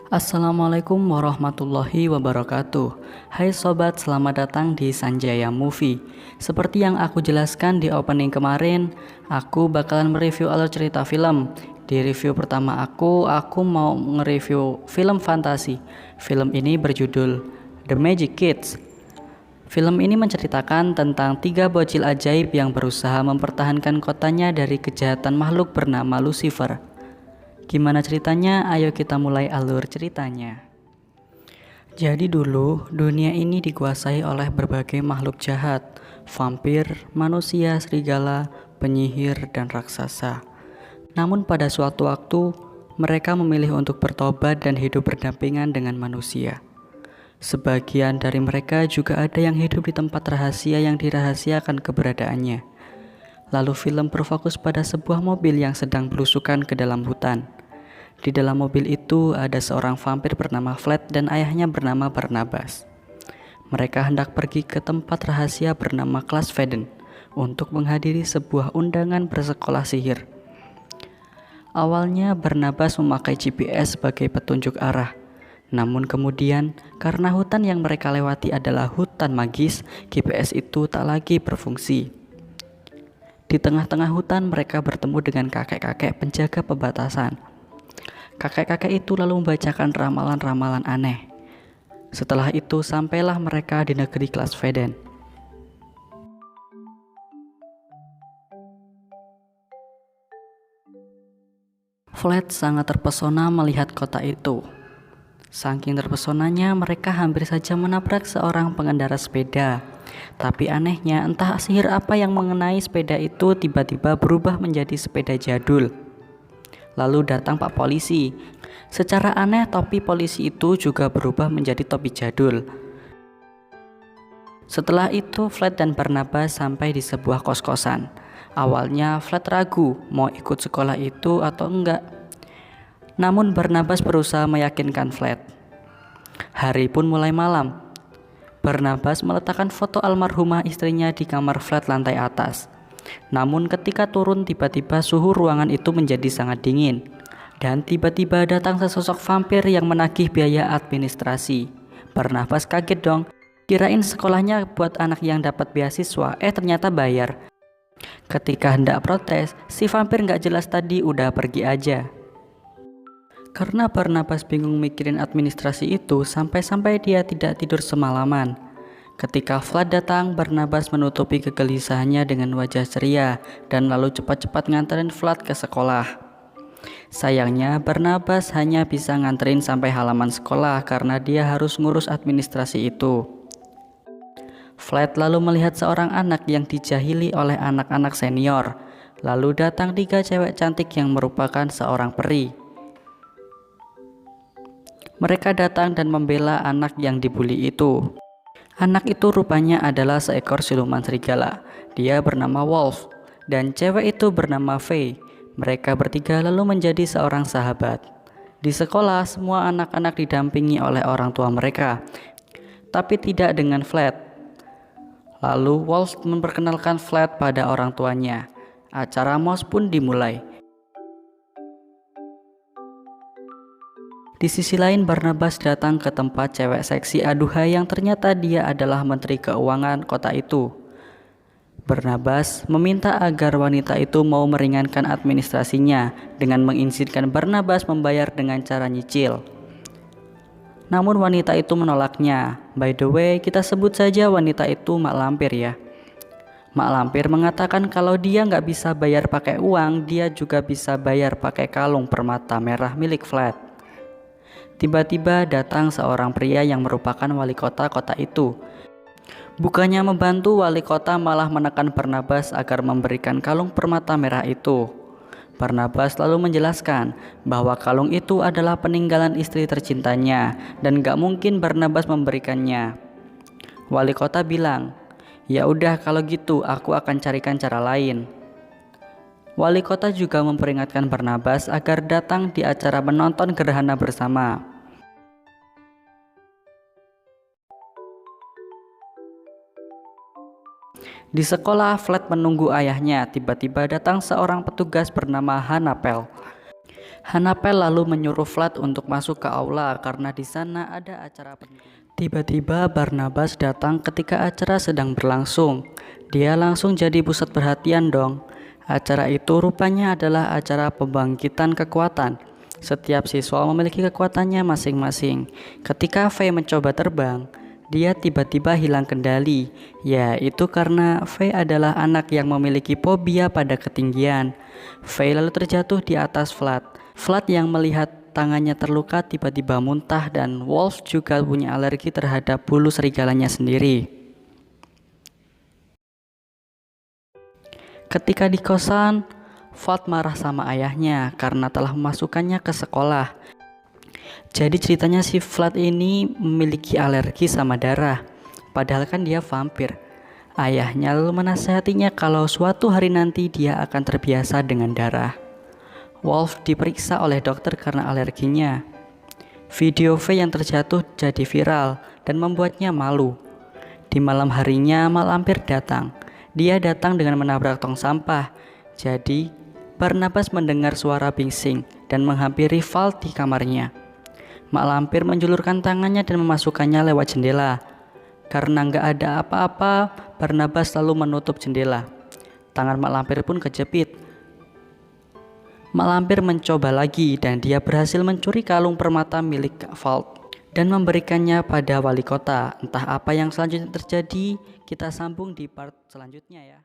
Assalamualaikum warahmatullahi wabarakatuh. Hai sobat, selamat datang di Sanjaya Movie. Seperti yang aku jelaskan di opening kemarin, aku bakalan mereview alur cerita film. Di review pertama aku mau nge-review film fantasi. Film ini berjudul The Magic Kids. Film ini menceritakan tentang 3 bocil ajaib yang berusaha mempertahankan kotanya dari kejahatan makhluk bernama Lucifer. Gimana ceritanya? Ayo kita mulai alur ceritanya. Jadi dulu, dunia ini dikuasai oleh berbagai makhluk jahat, vampir, manusia, serigala, penyihir, dan raksasa. Namun pada suatu waktu, mereka memilih untuk bertobat dan hidup berdampingan dengan manusia. Sebagian dari mereka juga ada yang hidup di tempat rahasia yang dirahasiakan keberadaannya. Lalu film berfokus pada sebuah mobil yang sedang belusukan ke dalam hutan. Di dalam mobil itu ada seorang vampir bernama Vlad dan ayahnya bernama Barnabas. Mereka hendak pergi ke tempat rahasia bernama Kelas Veden untuk menghadiri sebuah undangan bersekolah sihir. Awalnya Barnabas memakai GPS sebagai petunjuk arah. Namun kemudian karena hutan yang mereka lewati adalah hutan magis, GPS itu tak lagi berfungsi. Di tengah-tengah hutan mereka bertemu dengan kakek-kakek penjaga pembatasan. Kakek-kakek itu lalu membacakan ramalan-ramalan aneh. Setelah itu sampailah mereka di negeri Kelas Veden. Vlad sangat terpesona melihat kota itu. Saking terpesonanya mereka hampir saja menabrak seorang pengendara sepeda. Tapi anehnya entah sihir apa yang mengenai sepeda itu tiba-tiba berubah menjadi sepeda jadul. Lalu datang Pak Polisi. Secara aneh topi polisi itu juga berubah menjadi topi jadul. Setelah itu Vlad dan Barnabas sampai di sebuah kos-kosan. Awalnya Vlad ragu mau ikut sekolah itu atau enggak. Namun Barnabas berusaha meyakinkan Vlad. Hari pun mulai malam. Barnabas meletakkan foto almarhumah istrinya di kamar Vlad lantai atas. Namun ketika turun tiba-tiba suhu ruangan itu menjadi sangat dingin. Dan tiba-tiba datang sesosok vampir yang menagih biaya administrasi. Barnabas kaget dong, kirain sekolahnya buat anak yang dapat beasiswa, ternyata bayar. Ketika hendak protes, si vampir gak jelas tadi udah pergi aja. Karena Barnabas bingung mikirin administrasi itu, sampai-sampai dia tidak tidur semalaman. Ketika Vlad datang, Barnabas menutupi kegelisahannya dengan wajah ceria dan lalu cepat-cepat nganterin Vlad ke sekolah. Sayangnya Barnabas hanya bisa nganterin sampai halaman sekolah karena dia harus ngurus administrasi itu. Vlad lalu melihat seorang anak yang dijahili oleh anak-anak senior. Lalu datang 3 cewek cantik yang merupakan seorang peri. Mereka datang dan membela anak yang dibully itu. Anak itu rupanya adalah seekor siluman serigala. Dia bernama Wolf dan cewek itu bernama Faye. Mereka bertiga lalu menjadi seorang sahabat. Di sekolah semua anak-anak didampingi oleh orang tua mereka, tapi tidak dengan Vlad. Lalu Wolf memperkenalkan Vlad pada orang tuanya. Acara MOS pun dimulai. Di sisi lain Barnabas datang ke tempat cewek seksi aduhai yang ternyata dia adalah menteri keuangan kota itu. Barnabas meminta agar wanita itu mau meringankan administrasinya dengan mengizinkan Barnabas membayar dengan cara nyicil. Namun wanita itu menolaknya. By the way, kita sebut saja wanita itu Mak Lampir ya. Mak Lampir mengatakan kalau dia nggak bisa bayar pakai uang, dia juga bisa bayar pakai kalung permata merah milik Vlad. Tiba-tiba datang seorang pria yang merupakan wali kota kota itu. Bukannya membantu, wali kota malah menekan Barnabas agar memberikan kalung permata merah itu. Barnabas lalu menjelaskan bahwa kalung itu adalah peninggalan istri tercintanya dan gak mungkin Barnabas memberikannya. Wali kota bilang, ya udah kalau gitu aku akan carikan cara lain. Wali kota juga memperingatkan Barnabas agar datang di acara menonton gerhana bersama. Di sekolah, Vlad menunggu ayahnya. Tiba-tiba datang seorang petugas bernama Hanapel. Hanapel lalu menyuruh Vlad untuk masuk ke aula karena di sana ada acara penting. Tiba-tiba Barnabas datang ketika acara sedang berlangsung. Dia langsung jadi pusat perhatian dong. Acara itu rupanya adalah acara pembangkitan kekuatan. Setiap siswa memiliki kekuatannya masing-masing. Ketika Faye mencoba terbang, dia tiba-tiba hilang kendali. Ya, itu karena Faye adalah anak yang memiliki fobia pada ketinggian. Faye lalu terjatuh di atas Vlad. Vlad yang melihat tangannya terluka tiba-tiba muntah dan Wolf juga punya alergi terhadap bulu serigalanya sendiri. Ketika di kosan, Vlad marah sama ayahnya karena telah memasukkannya ke sekolah. Jadi ceritanya si Vlad ini memiliki alergi sama darah, padahal kan dia vampir. Ayahnya lalu menasihatinya kalau suatu hari nanti dia akan terbiasa dengan darah. Wolf diperiksa oleh dokter karena alerginya. Video Faye yang terjatuh jadi viral dan membuatnya malu. Di malam harinya malampir datang. Dia datang dengan menabrak tong sampah. Jadi Barnabas mendengar suara bingsing dan menghampiri Vlad di kamarnya. Mak lampir menjulurkan tangannya dan memasukkannya lewat jendela. Karena nggak ada apa-apa, Barnabas lalu menutup jendela. Tangan mak lampir pun kejepit. Mak lampir mencoba lagi dan dia berhasil mencuri kalung permata milik Vlad dan memberikannya pada wali kota. Entah apa yang selanjutnya terjadi, kita sambung di part selanjutnya ya.